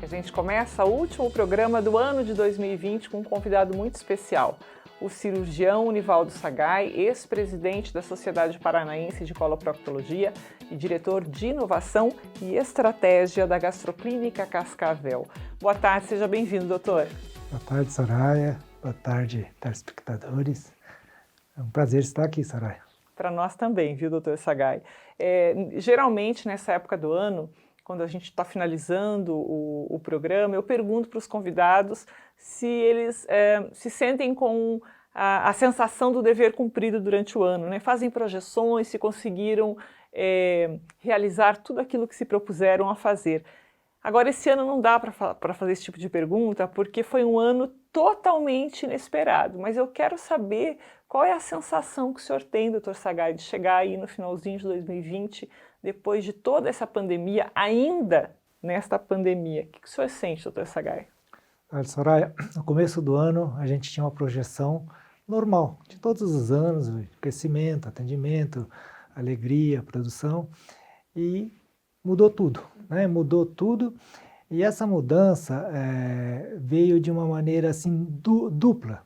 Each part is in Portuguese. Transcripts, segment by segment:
que a gente começa o último programa do ano de 2020 com um convidado muito especial, o cirurgião Nivaldo Sagai, ex-presidente da Sociedade Paranaense de Coloproctologia e diretor de inovação e estratégia da Gastroclínica Cascavel. Boa tarde, seja bem-vindo, doutor. Boa tarde, Soraya. Boa tarde, telespectadores. É um prazer estar aqui, Soraya. Para nós também, viu, doutor Sagai? Geralmente, nessa época do ano, quando a gente está finalizando o programa, eu pergunto para os convidados se eles se sentem com a sensação do dever cumprido durante o ano, né? Fazem projeções, se conseguiram realizar tudo aquilo que se propuseram a fazer. Agora, esse ano não dá para fazer esse tipo de pergunta, porque foi um ano totalmente inesperado, mas eu quero saber qual é a sensação que o senhor tem, doutor Sagai, de chegar aí no finalzinho de 2020, depois de toda essa pandemia, ainda nesta pandemia. O que o senhor sente, doutor Sagai? Olha, Soraya, no começo do ano a gente tinha uma projeção normal, de todos os anos, crescimento, atendimento, alegria, produção, e mudou tudo, né? Mudou tudo, e essa mudança veio de uma maneira assim dupla.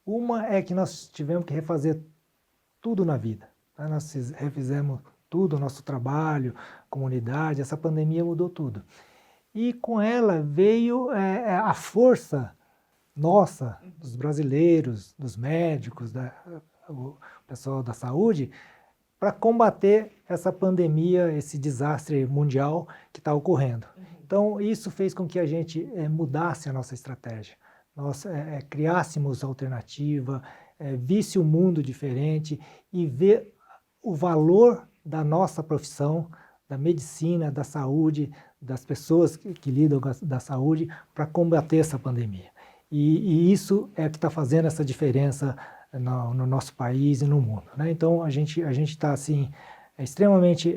Uma é que nós tivemos que refazer tudo na vida, né? Nós refizemos tudo, o nosso trabalho, comunidade, essa pandemia mudou tudo. E com ela veio a força nossa, dos brasileiros, dos médicos, o pessoal da saúde, para combater essa pandemia, esse desastre mundial que está ocorrendo. Então, isso fez com que a gente mudasse a nossa estratégia. Nós criássemos alternativa, visse o mundo diferente e ver o valor da nossa profissão, da medicina, da saúde, das pessoas que lidam da saúde para combater essa pandemia. E isso é o que está fazendo essa diferença no nosso país e no mundo, né? Então a gente está assim extremamente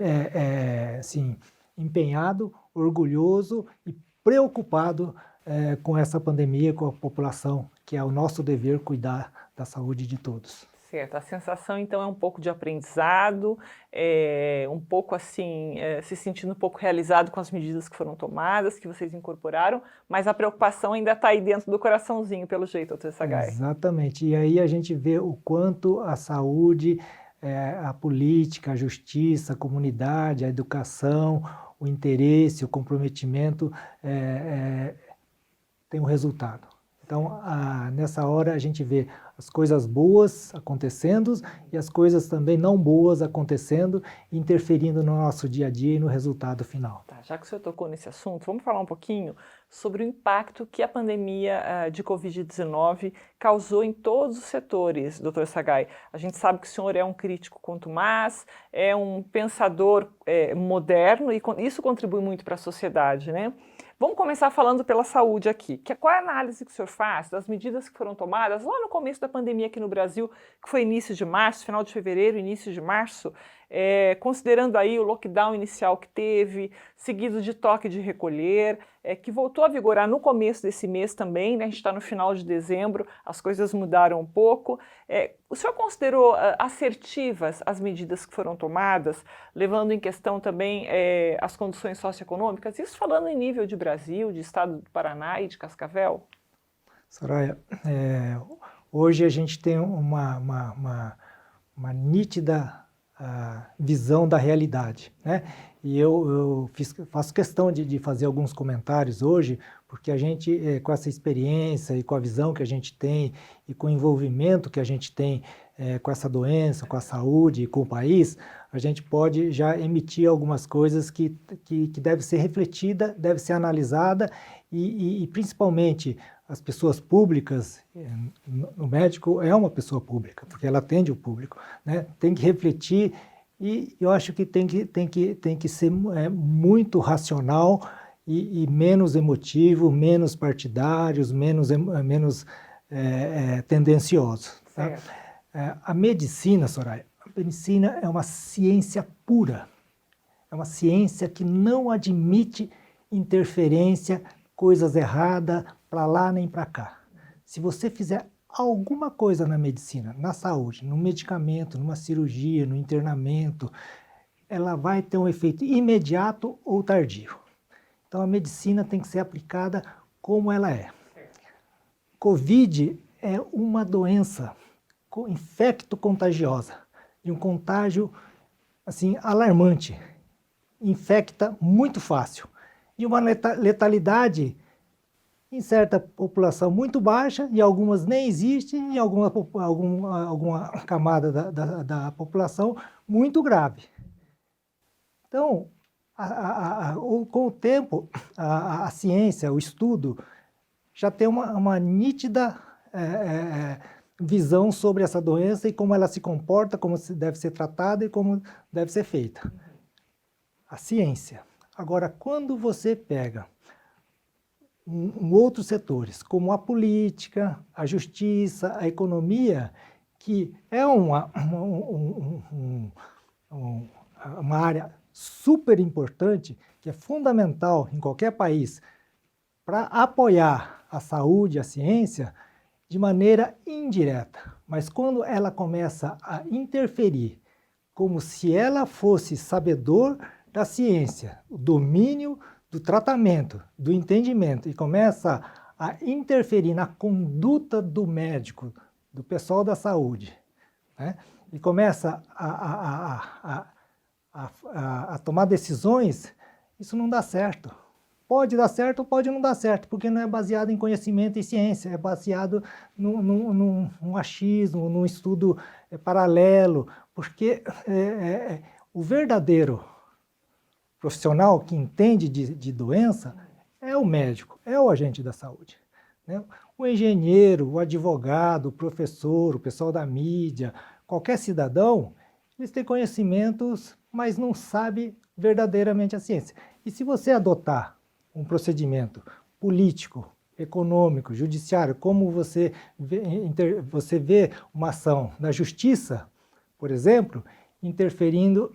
assim, empenhado, orgulhoso e preocupado com essa pandemia, com a população, que é o nosso dever cuidar da saúde de todos. Certo, a sensação então é um pouco de aprendizado, um pouco assim, se sentindo um pouco realizado com as medidas que foram tomadas, que vocês incorporaram, mas a preocupação ainda está aí dentro do coraçãozinho, pelo jeito, doutor Sagai. Exatamente, e aí a gente vê o quanto a saúde, a política, a justiça, a comunidade, a educação, o interesse, o comprometimento tem um resultado. Então, nessa hora a gente vê as coisas boas acontecendo e as coisas também não boas acontecendo, interferindo no nosso dia a dia e no resultado final. Tá, já que o senhor tocou nesse assunto, vamos falar um pouquinho sobre o impacto que a pandemia de Covid-19 causou em todos os setores, doutor Sagai. A gente sabe que o senhor é um crítico contumaz, é um pensador moderno e isso contribui muito para a sociedade, né? Vamos começar falando pela saúde aqui. Qual é a análise que o senhor faz das medidas que foram tomadas lá no começo da pandemia aqui no Brasil, que foi início de março, final de fevereiro, início de março, considerando aí o lockdown inicial que teve, seguido de toque de recolher, que voltou a vigorar no começo desse mês também, né? A gente está no final de dezembro, as coisas mudaram um pouco. O senhor considerou assertivas as medidas que foram tomadas, levando em questão também as condições socioeconômicas? Isso falando em nível de Brasil, de estado do Paraná e de Cascavel? Soraya, hoje a gente tem uma nítida visão da realidade, né? E eu faço questão de fazer alguns comentários hoje, porque a gente, com essa experiência e com a visão que a gente tem e com o envolvimento que a gente tem com essa doença, com a saúde e com o país, a gente pode já emitir algumas coisas que deve ser refletida, deve ser analisada e principalmente as pessoas públicas, o médico é uma pessoa pública, porque ela atende o público, né? Tem que refletir e eu acho que tem que ser muito racional e menos emotivo, menos partidários, menos tendencioso. Tá? A medicina, Soraya, a medicina é uma ciência pura, é uma ciência que não admite interferência, coisas erradas, para lá nem para cá. Se você fizer alguma coisa na medicina, na saúde, no medicamento, numa cirurgia, no internamento, ela vai ter um efeito imediato ou tardio. Então a medicina tem que ser aplicada como ela é. Covid é uma doença infecto-contagiosa, de um contágio assim, alarmante, infecta muito fácil, e uma letalidade em certa população muito baixa, e algumas nem existem, e alguma camada da população muito grave. Então, com o tempo, a ciência, o estudo, já tem uma nítida visão sobre essa doença e como ela se comporta, como deve ser tratada e como deve ser feita. A ciência. Agora, quando você pega outros setores, como a política, a justiça, a economia, que é uma área super importante, que é fundamental em qualquer país, para apoiar a saúde, a ciência, de maneira indireta. Mas quando ela começa a interferir, como se ela fosse sabedor da ciência, o domínio do tratamento, do entendimento, e começa a interferir na conduta do médico, do pessoal da saúde, né? E começa a tomar decisões, isso não dá certo. Pode dar certo ou pode não dar certo, porque não é baseado em conhecimento e ciência, é baseado num achismo, num estudo paralelo, porque o verdadeiro profissional que entende de doença é o médico, é o agente da saúde, né? O engenheiro, o advogado, o professor, o pessoal da mídia, qualquer cidadão, eles têm conhecimentos, mas não sabem verdadeiramente a ciência. E se você adotar um procedimento político, econômico, judiciário, como você vê uma ação da justiça, por exemplo, interferindo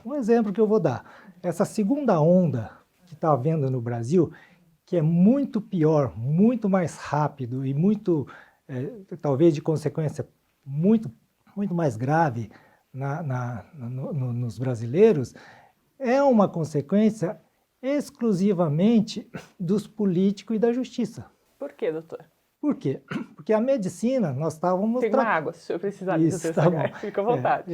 um exemplo que eu vou dar, essa segunda onda que está havendo no Brasil, que é muito pior, muito mais rápido e muito, talvez de consequência, muito mais grave nos brasileiros, é uma consequência exclusivamente dos políticos e da justiça. Por quê, doutor? Por quê? Porque a medicina, nós estávamos... Tem uma água, se eu precisar, doutor Sagai, fica à vontade.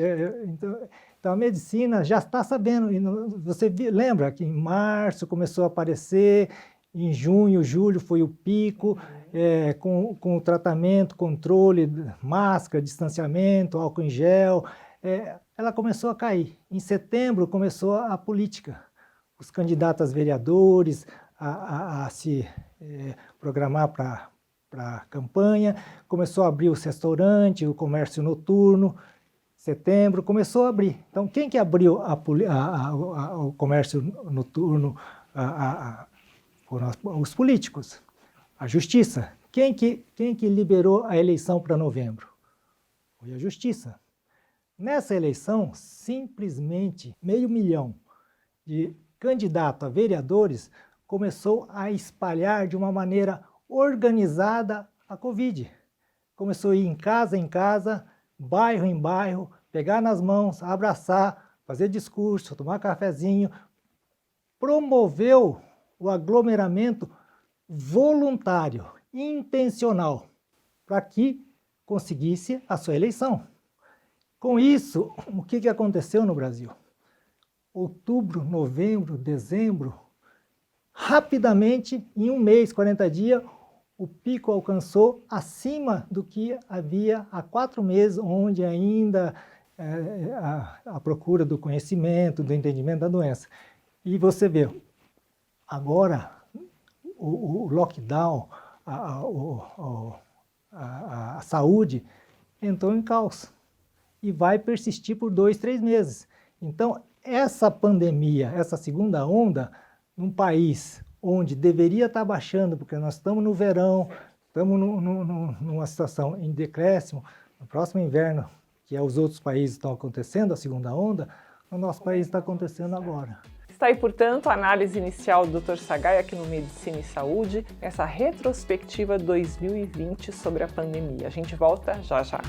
Então a medicina já está sabendo, você lembra que em março começou a aparecer, em junho, julho foi o pico, com o tratamento, controle, máscara, distanciamento, álcool em gel, ela começou a cair. Em setembro começou a política, os candidatos a vereadores a se programar para a campanha, começou a abrir os restaurantes, o comércio noturno, setembro começou a abrir. Então, quem que abriu o comércio noturno? Foram os políticos, a justiça. Quem que liberou a eleição para novembro? Foi a justiça. Nessa eleição, simplesmente 500 mil de candidatos a vereadores começou a espalhar de uma maneira organizada a Covid. Começou a ir em casa, bairro em bairro, pegar nas mãos, abraçar, fazer discurso, tomar cafezinho, promoveu o aglomeramento voluntário, intencional, para que conseguisse a sua eleição. Com isso, o que aconteceu no Brasil? Outubro, novembro, dezembro, rapidamente, em um mês, 40 dias, o pico alcançou acima do que havia há 4 meses, onde ainda a procura do conhecimento, do entendimento da doença. E você vê, agora o lockdown, a saúde entrou em caos e vai persistir por 2, 3 meses. Então, essa pandemia, essa segunda onda, num país onde deveria estar baixando, porque nós estamos no verão, estamos numa situação em decréscimo, no próximo inverno, que os outros países estão acontecendo, a segunda onda, no nosso país está acontecendo agora. Está aí, portanto, a análise inicial do Dr. Sagai aqui no Medicina e Saúde, essa retrospectiva 2020 sobre a pandemia. A gente volta já já.